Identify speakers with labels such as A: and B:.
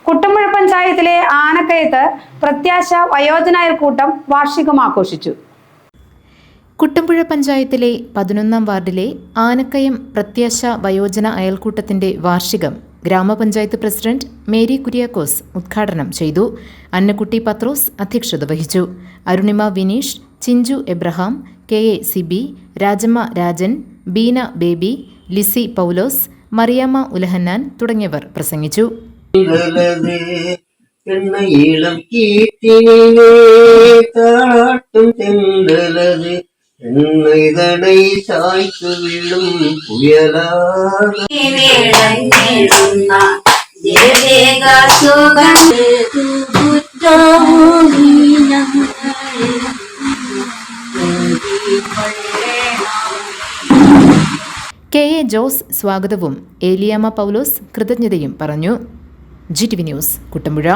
A: കുട്ടമ്പുഴ പഞ്ചായത്തിലെ ആനക്കയത്ത് പ്രത്യാശ വയോജന അയൽക്കൂട്ടം വാർഷികം ആഘോഷിച്ചു.
B: കുട്ടമ്പുഴ പഞ്ചായത്തിലെ 11-ാം വാർഡിലെ ആനക്കയം പ്രത്യാശ വയോജന അയൽക്കൂട്ടത്തിന്റെ വാർഷികം ഗ്രാമപഞ്ചായത്ത് പ്രസിഡന്റ് മേരി കുര്യാക്കോസ് ഉദ്ഘാടനം ചെയ്തു. അന്നക്കുട്ടി പത്രോസ് അധ്യക്ഷത വഹിച്ചു. അരുണിമ വിനീഷ്, ചിഞ്ചു എബ്രഹാം, KA സിബി, രാജമ്മ രാജൻ, ബീന ബേബി, ലിസി പൗലോസ്, മറിയാമ്മ ഉലഹന്നാൻ തുടങ്ങിയവർ പ്രസംഗിച്ചു.
C: இதனை சாய்த்து விடும் புயலாக
B: KA ജോസ് സ്വാഗതവും ഏലിയാമ്മ പൗലോസ് കൃതജ്ഞതയും പറഞ്ഞു. GTV news Kuttampuzha.